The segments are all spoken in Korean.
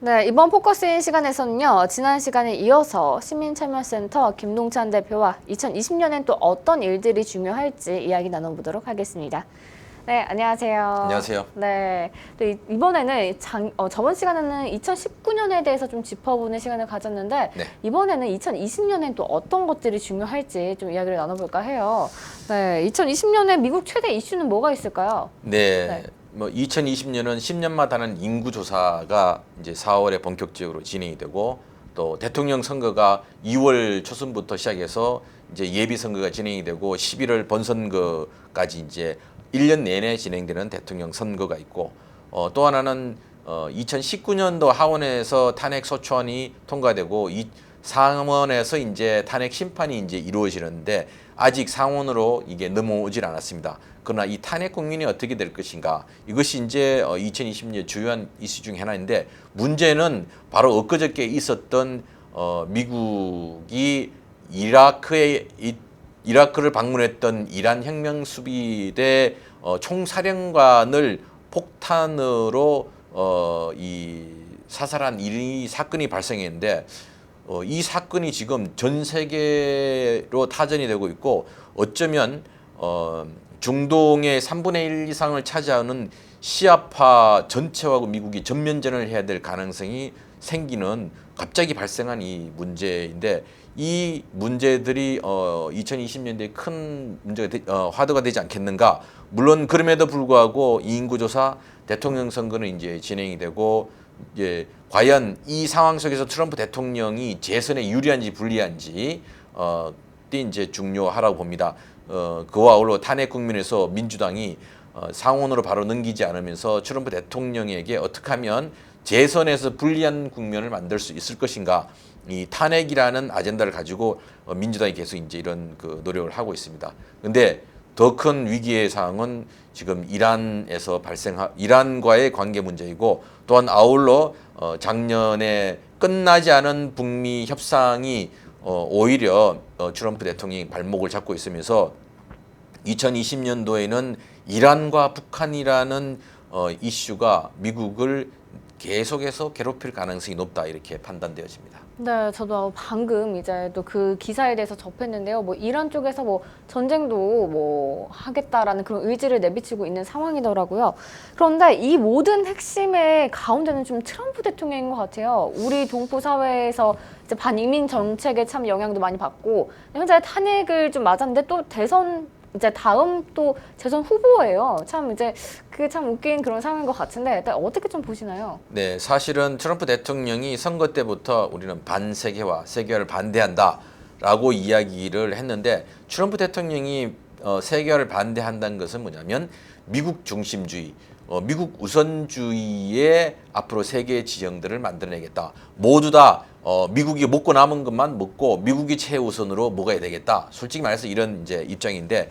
네, 이번 포커스인 시간에서는요, 지난 시간에 이어서 시민참여센터 김동찬 대표와 2020년엔 또 어떤 일들이 중요할지 이야기 나눠보도록 하겠습니다. 네, 안녕하세요. 안녕하세요. 네, 또 이번에는 저번 시간에는 2019년에 대해서 좀 짚어보는 시간을 가졌는데, 네. 이번에는 2020년엔 또 어떤 것들이 중요할지 좀 이야기를 나눠볼까 해요. 네, 2020년에 미국 최대 이슈는 뭐가 있을까요? 네. 2020년은 10년마다 하는 인구조사가 이제 4월에 본격적으로 진행이 되고 또 대통령 선거가 2월 초순부터 시작해서 이제 예비 선거가 진행이 되고 11월 본선거까지 이제 1년 내내 진행되는 대통령 선거가 있고 또 하나는 2019년도 하원에서 탄핵 소추안이 통과되고 상원에서 이제 탄핵 심판이 이제 이루어지는데 아직 상원으로 이게 넘어오질 않았습니다. 그러나 이 탄핵 국민이 어떻게 될 것인가 이것이 이제 2020년 주요한 이슈 중에 하나인데 문제는 바로 엊그저께 있었던 미국이 이라크를 방문했던 이란 혁명 수비대 총사령관을 폭탄으로 사살한 이 사건이 발생했는데 이 사건이 지금 전 세계로 타전이 되고 있고 어쩌면 중동의 3분의 1 이상을 차지하는 시아파 전체하고 미국이 전면전을 해야 될 가능성이 생기는 갑자기 발생한 이 문제인데 이 문제들이 2020년대에 큰 문제가 화두가 되지 않겠는가. 물론 그럼에도 불구하고 이 인구조사 대통령 선거는 이제 진행이 되고 이제 과연 이 상황 속에서 트럼프 대통령이 재선에 유리한지 불리한지 이제 중요하라고 봅니다. 그와 아울러 탄핵 국면에서 민주당이 상원으로 바로 넘기지 않으면서 트럼프 대통령에게 어떻게 하면 재선에서 불리한 국면을 만들 수 있을 것인가. 이 탄핵이라는 아젠다를 가지고 민주당이 계속 이제 이런 그 노력을 하고 있습니다. 근데 더 큰 위기의 상황은 지금 이란과의 관계 문제이고 또한 아울러 작년에 끝나지 않은 북미 협상이 오히려 트럼프 대통령이 발목을 잡고 있으면서 2020년도에는 이란과 북한이라는 이슈가 미국을 계속해서 괴롭힐 가능성이 높다 이렇게 판단되어집니다. 네, 저도 방금 이제 또 그 기사에 대해서 접했는데요. 뭐 이란 쪽에서 뭐 전쟁도 뭐 하겠다라는 그런 의지를 내비치고 있는 상황이더라고요. 그런데 이 모든 핵심의 가운데는 좀 트럼프 대통령인 것 같아요. 우리 동포 사회에서 이제 반이민 정책에 참 영향도 많이 받고 현재 탄핵을 좀 맞았는데 또 대선 이제 다음 또 재선 후보예요. 참 이제 그게 참 웃긴 그런 상황인 것 같은데 일단 어떻게 좀 보시나요? 네, 사실은 트럼프 대통령이 선거 때부터 우리는 반세계화, 세계화를 반대한다라고 이야기를 했는데 트럼프 대통령이 세계화를 반대한다는 것은 뭐냐면 미국 중심주의, 미국 우선주의의 앞으로 세계 지형들을 만들어내겠다. 모두 다 미국이 먹고 남은 것만 먹고 미국이 최우선으로 먹어야 되겠다. 솔직히 말해서 이런 이제 입장인데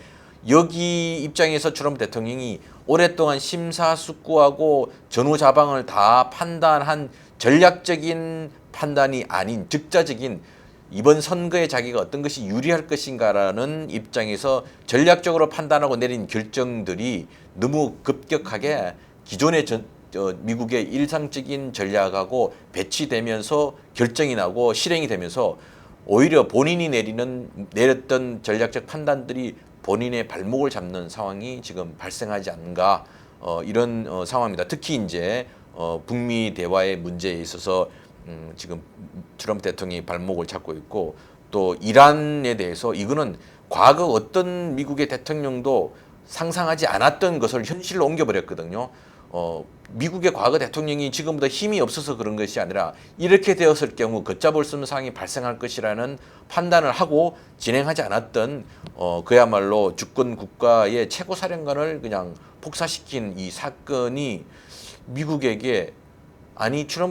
여기 입장에서 트럼프 대통령이 오랫동안 심사숙고하고 전후좌방을 다 판단한 전략적인 판단이 아닌 즉자적인 이번 선거에 자기가 어떤 것이 유리할 것인가라는 입장에서 전략적으로 판단하고 내린 결정들이 너무 급격하게 기존의 미국의 일상적인 전략하고 배치되면서 결정이 나고 실행이 되면서 오히려 본인이 내렸던 전략적 판단들이 본인의 발목을 잡는 상황이 지금 발생하지 않는가 이런 상황입니다. 특히 이제 북미 대화의 문제에 있어서 지금 트럼프 대통령이 발목을 잡고 있고 또 이란에 대해서 이거는 과거 어떤 미국의 대통령도 상상하지 않았던 것을 현실로 옮겨버렸거든요. 미국의 과거 대통령이 지금보다 힘이 없어서 그런 것이 아니라 이렇게 되었을 경우 걷잡을 수 없는 상황이 발생할 것이라는 판단을 하고 진행하지 않았던 그야말로 주권 국가의 최고 사령관을 그냥 폭사시킨 이 사건이 미국에게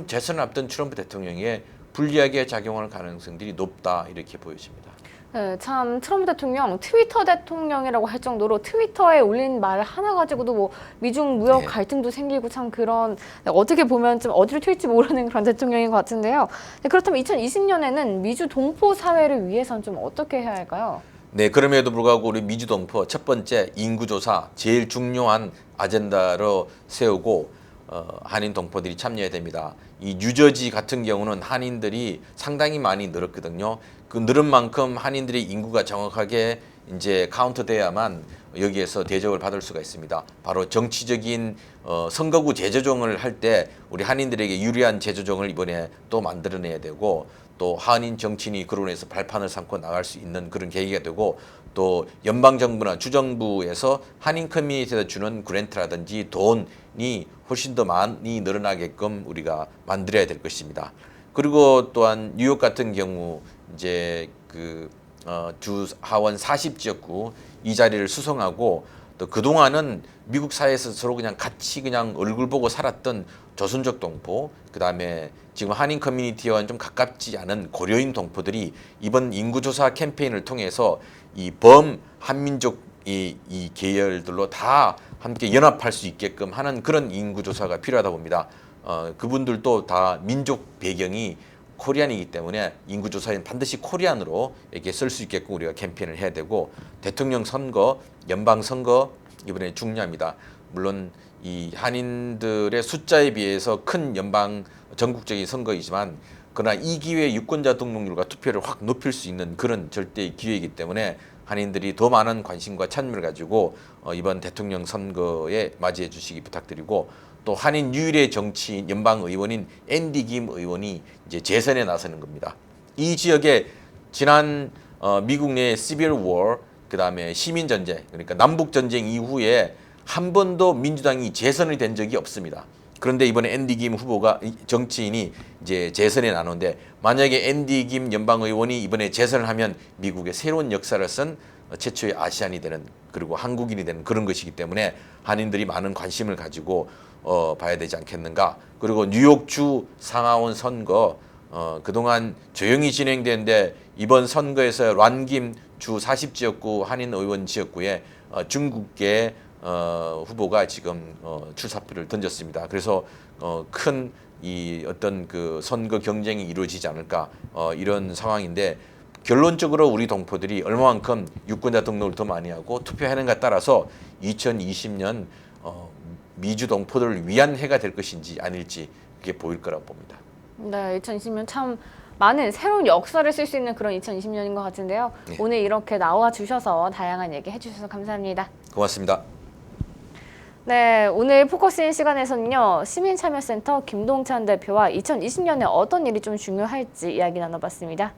재선을 앞둔 트럼프 대통령에 불리하게 작용할 가능성들이 높다 이렇게 보여집니다. 네, 참 트럼프 대통령 트위터 대통령이라고 할 정도로 트위터에 올린 말 하나 가지고도 뭐 미중 무역 네. 갈등도 생기고 참 그런 어떻게 보면 좀 어디로 튈지 모르는 그런 대통령인 것 같은데요. 네, 그렇다면 2020년에는 미주 동포 사회를 위해서는 좀 어떻게 해야 할까요? 네, 그럼에도 불구하고 우리 미주동포 첫 번째 인구조사 제일 중요한 아젠다로 세우고 한인 동포들이 참여해야 됩니다. 이 뉴저지 같은 경우는 한인들이 상당히 많이 늘었거든요. 그 늘은 만큼 한인들의 인구가 정확하게 이제 카운트돼야만 여기에서 대접을 받을 수가 있습니다. 바로 정치적인 선거구 재조정을 할 때 우리 한인들에게 유리한 재조정을 이번에 또 만들어내야 되고, 또 한인 정치인이 그로 인해서 발판을 삼고 나갈 수 있는 그런 계기가 되고, 또 연방정부나 주정부에서 한인 커뮤니티에서 주는 그랜트라든지 돈이 훨씬 더 많이 늘어나게끔 우리가 만들어야 될 것입니다. 그리고 또한 뉴욕 같은 경우 이제 주 하원 40지역구 이 자리를 수성하고, 또 그동안은 미국 사회에서 서로 그냥 같이 그냥 얼굴 보고 살았던 조선족 동포, 그다음에 지금 한인 커뮤니티와는 좀 가깝지 않은 고려인 동포들이 이번 인구조사 캠페인을 통해서 이 범한민족 이 계열들로 다 함께 연합할 수 있게끔 하는 그런 인구조사가 필요하다 봅니다. 그분들도 다 민족 배경이 코리안이기 때문에 인구조사에는 반드시 코리안으로 이렇게 쓸 수 있게끔 우리가 캠페인을 해야 되고, 대통령 선거, 연방 선거 이번에 중요합니다. 물론 이 한인들의 숫자에 비해서 큰 연방 전국적인 선거이지만, 그러나 이 기회에 유권자 등록률과 투표를 확 높일 수 있는 그런 절대의 기회이기 때문에 한인들이 더 많은 관심과 참여를 가지고 이번 대통령 선거에 맞이해 주시기 부탁드리고, 또 한인 유일의 정치인 연방 의원인 앤디 김 의원이 이제 재선에 나서는 겁니다. 이 지역에 지난 미국 내 시빌 워, 그다음에 시민 전쟁, 그러니까 남북 전쟁 이후에 한 번도 민주당이 재선이 된 적이 없습니다. 그런데 이번에 앤디 김 후보가 정치인이 이제 재선에 나오는데, 만약에 앤디 김 연방 의원이 이번에 재선을 하면 미국의 새로운 역사를 쓴 최초의 아시안이 되는, 그리고 한국인이 되는 그런 것이기 때문에 한인들이 많은 관심을 가지고 봐야 되지 않겠는가. 그리고 뉴욕주 상하원 선거 그동안 조용히 진행되는데, 이번 선거에서 란김 주 40지역구 한인 의원 지역구에 중국계 후보가 지금 출사표를 던졌습니다. 그래서 큰 이 어떤 그 선거 경쟁이 이루어지지 않을까 이런 상황인데, 결론적으로 우리 동포들이 얼마만큼 유권자 등록을 더 많이 하고 투표하는가에 따라서 2020년 미주 동포들을 위한 해가 될 것인지 아닐지 그게 보일 거라고 봅니다. 네, 2020년 참 많은 새로운 역사를 쓸 수 있는 그런 2020년인 것 같은데요. 네. 오늘 이렇게 나와 주셔서 다양한 얘기 해주셔서 감사합니다. 고맙습니다. 네, 오늘 포커스인 시간에서는요, 시민참여센터 김동찬 대표와 2020년에 어떤 일이 좀 중요할지 이야기 나눠봤습니다.